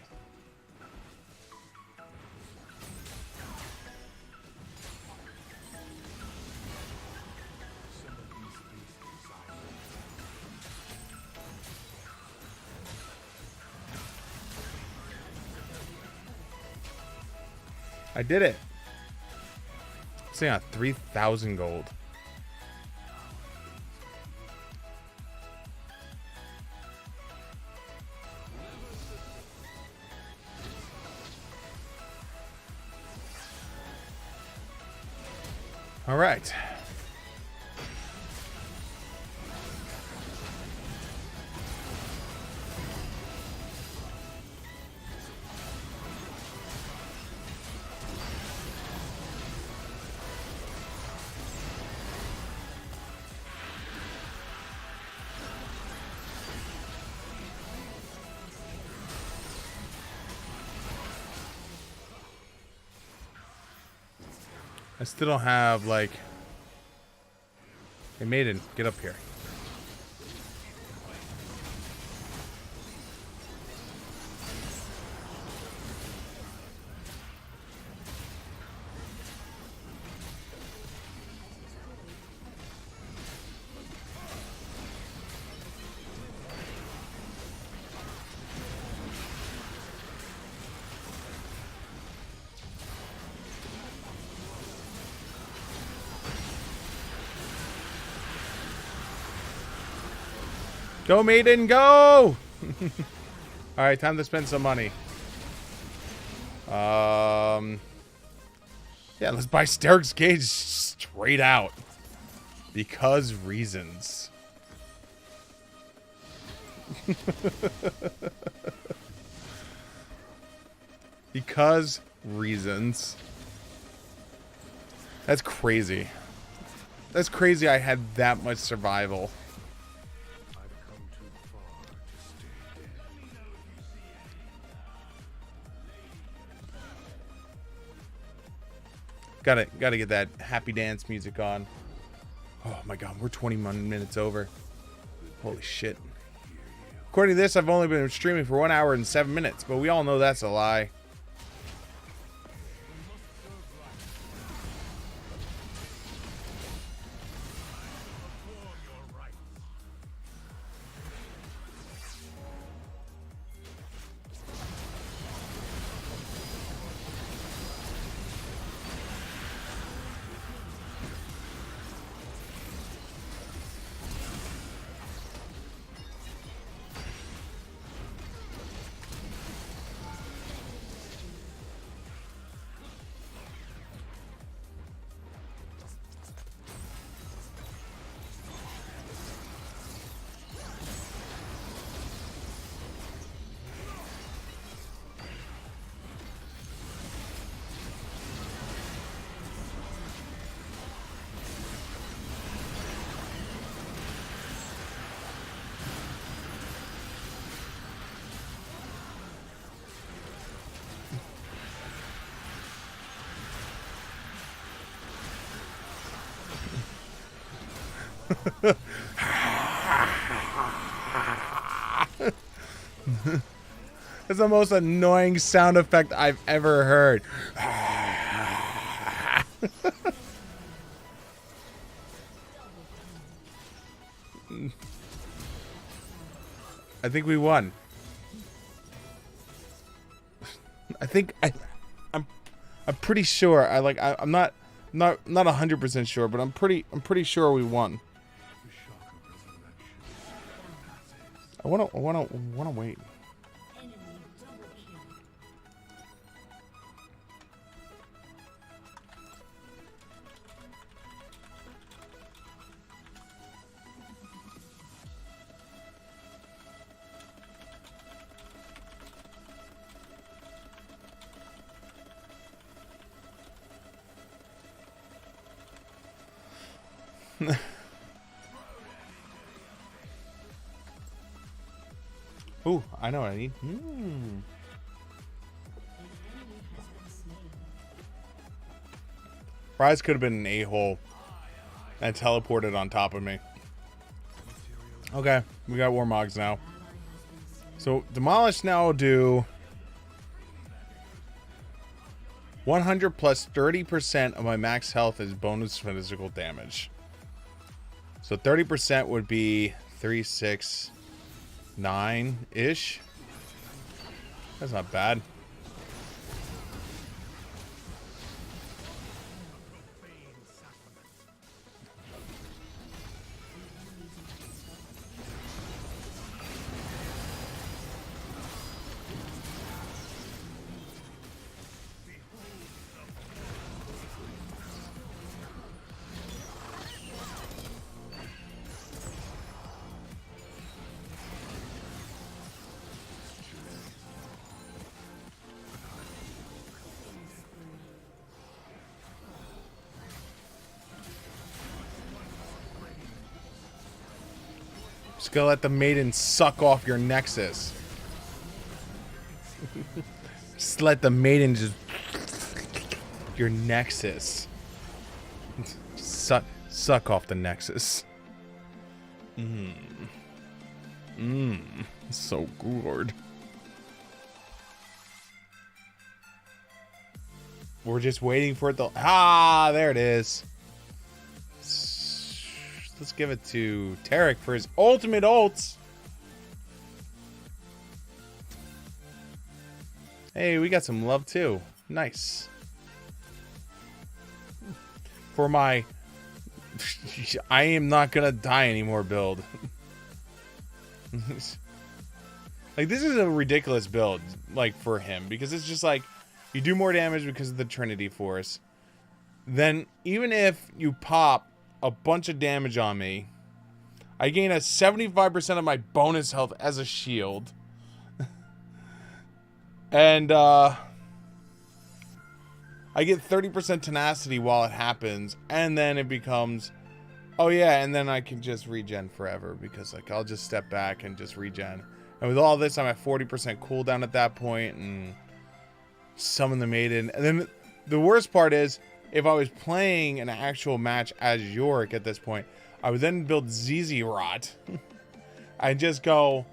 I did it. Sitting on 3,000 gold. All right. I still don't have, like... Hey, Maiden, get up here. Go, Maiden, go! All right, time to spend some money. Yeah, let's buy Steric's Cage straight out. Because reasons. Because reasons. That's crazy. That's crazy I had that much survival. Gotta get that happy dance music on. Oh my god, we're 21 minutes over. Holy shit. According to this, I've only been streaming for 1 hour and 7 minutes, but we all know that's a lie. That's the most annoying sound effect I've ever heard. I think we won. I'm pretty sure. I'm not 100% sure, but I'm pretty sure we won. I wanna wait. Ooh, I know what I need. Rise could have been an a-hole and teleported on top of me. Okay, we got Warmogs now. So Demolish now will do 100 plus 30% of my max health as bonus physical damage. So 30% would be 369-ish. That's not bad. Just gonna let the maiden suck off your nexus. Just let the maiden just your nexus. Suck off the nexus. So good. We're just waiting for it to... Ah, there it is. Let's give it to Tarek for his ultimate ults. Hey, we got some love too. Nice. For my... I am not gonna die anymore build. Like, this is a ridiculous build, like, for him. Because it's just like, you do more damage because of the Trinity Force. Then, even if you pop a bunch of damage on me, I gain a 75% of my bonus health as a shield. And I get 30% tenacity while it happens, and then it becomes, oh yeah, and then I can just regen forever, because like I'll just step back and just regen. And with all this, I'm at 40% cooldown at that point, and summon the maiden. And then the worst part is, if I was playing an actual match as Yorick at this point, I would then build ZZ Rot. I'd just go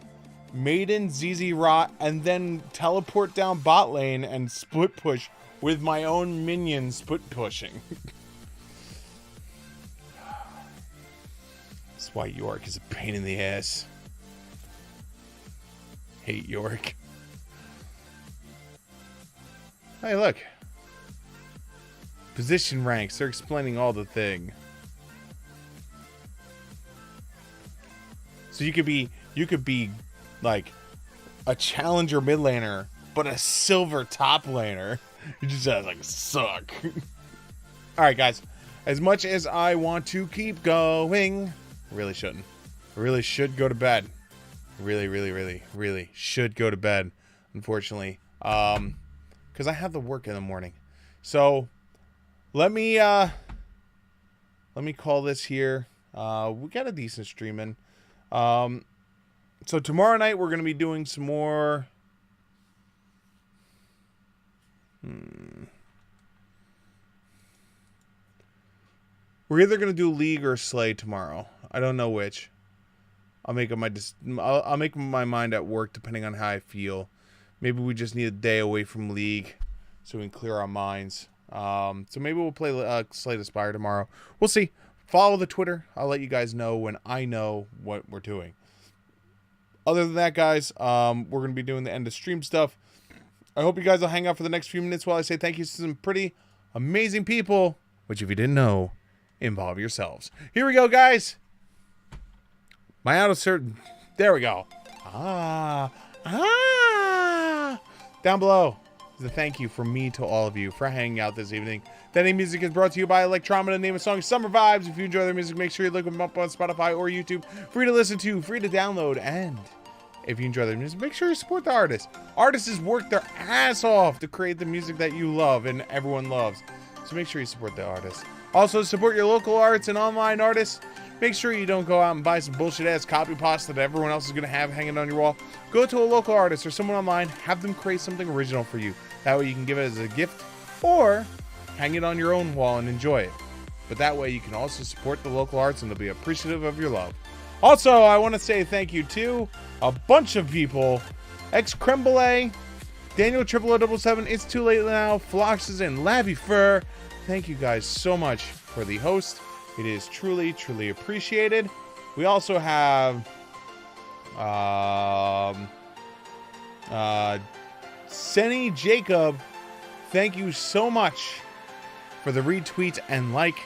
Maiden, ZZ Rot, and then teleport down bot lane and split push with my own minion split pushing. That's why Yorick is a pain in the ass. Hate Yorick. Hey, look. Position ranks. They're explaining all the thing. So you could be like a challenger mid laner, but a silver top laner. You just like suck. All right, guys. As much as I want to keep going, I really shouldn't. I really should go to bed. Really should go to bed. Unfortunately, because I have to work in the morning. So. Let me call this here. We got a decent stream in. So tomorrow night we're going to be doing some more. We're either going to do League or Slay tomorrow. I don't know which. I'll make up I'll make my mind at work depending on how I feel. Maybe we just need a day away from League so we can clear our minds. So maybe we'll play Slay the Spire tomorrow. We'll see. Follow the Twitter. I'll let you guys know when I know what we're doing. Other than that, guys, we're going to be doing the end of stream stuff. I hope you guys will hang out for the next few minutes while I say thank you to some pretty amazing people, which if you didn't know, involve yourselves. Here we go, guys. My auto cert. There we go. Down below. The thank you from me to all of you for hanging out this evening. That music is brought to you by Electromina. The name of the song is Summer Vibes. If you enjoy their music, make sure you look them up on Spotify or YouTube. Free to listen to, free to download, and if you enjoy their music, make sure you support the artists. Artists work their ass off to create the music that you love and everyone loves. So make sure you support the artists. Also, support your local arts and online artists. Make sure you don't go out and buy some bullshit-ass copy pasta that everyone else is going to have hanging on your wall. Go to a local artist or someone online, have them create something original for you. That way you can give it as a gift or hang it on your own wall and enjoy it. But that way you can also support the local arts and they'll be appreciative of your love. Also, I want to say thank you to a bunch of people X Crembele, Daniel 00077, It's Too Late Now, Floxes, and Labby Fur. Thank you guys so much for the host. It is truly, truly appreciated. We also have Senny Jacob. Thank you so much for the retweet and like.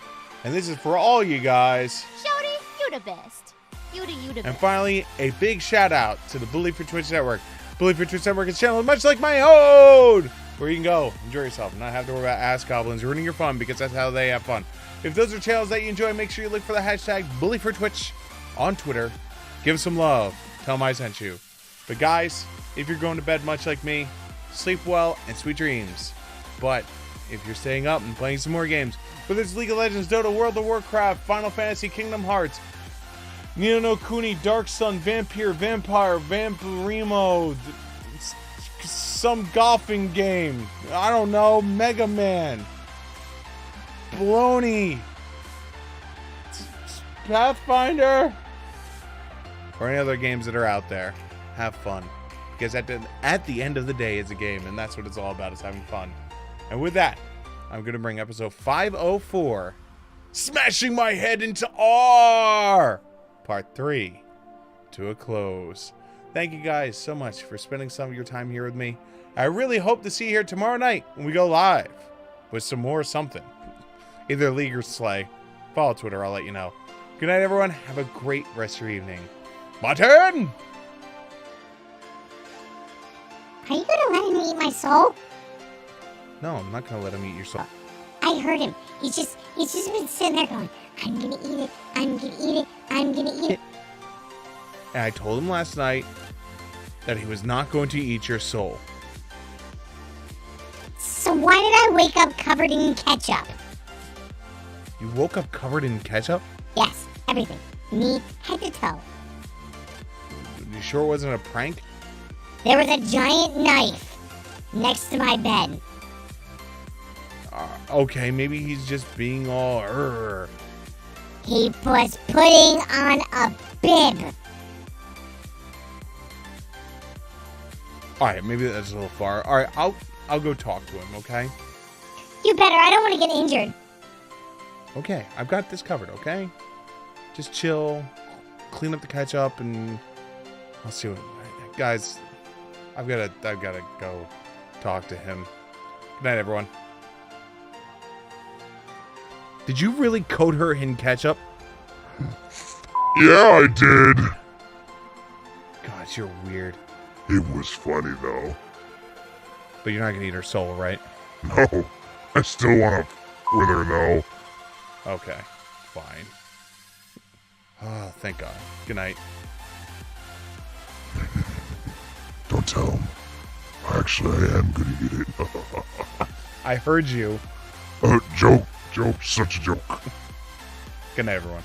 And this is for all you guys. Shorty, you the best. You the And best. finally, a big shout out to the Bully for Twitch Network. Bully for Twitch Network is channel much like my own, where you can go enjoy yourself and not have to worry about ass goblins ruining your fun, because that's how they have fun. If those are channels that you enjoy, make sure you look for the hashtag Bully for Twitch on Twitter. Give some love. Tell them I sent you. But guys, if you're going to bed much like me, sleep well and sweet dreams. But if you're staying up and playing some more games, whether it's League of Legends, Dota, World of Warcraft, Final Fantasy, Kingdom Hearts, Ni no Kuni, Dark Sun, Vampire, Vampiremo, some golfing game, I don't know, Mega Man, Baloney, Pathfinder, or any other games that are out there, have fun. Because at the end of the day, it's a game, and that's what it's all about, is having fun. And with that, I'm going to bring episode 504, Smashing My Head into R, Part 3, to a close. Thank you guys so much for spending some of your time here with me. I really hope to see you here tomorrow night when we go live with some more something. Either League or Slay. Follow Twitter, I'll let you know. Good night, everyone. Have a great rest of your evening. My turn! Are you gonna let him eat my soul? No, I'm not going to let him eat your soul. I heard him. He's just been sitting there going, I'm gonna eat it, I'm gonna eat it, I'm gonna eat it. And I told him last night that he was not going to eat your soul. So why did I wake up covered in ketchup? You woke up covered in ketchup? Yes, everything. Me, head to toe. You sure it wasn't a prank? There was a giant knife next to my bed. Okay, maybe he's just being all He was putting on a bib. All right, maybe that's a little far. All right, I'll go talk to him, okay? You better, I don't want to get injured. Okay, I've got this covered, okay? Just chill, clean up the ketchup, and I'll see what... Guys, I've got to go talk to him. Good night, everyone. Did you really coat her in ketchup? Yeah, I did. God, you're weird. It was funny, though. But you're not going to eat her soul, right? No, I still want to with her, though. Okay, fine. Oh, thank God. Good night. Don't tell him. Actually, I am gonna eat it. I heard you. Joke, such a joke. Good night, everyone.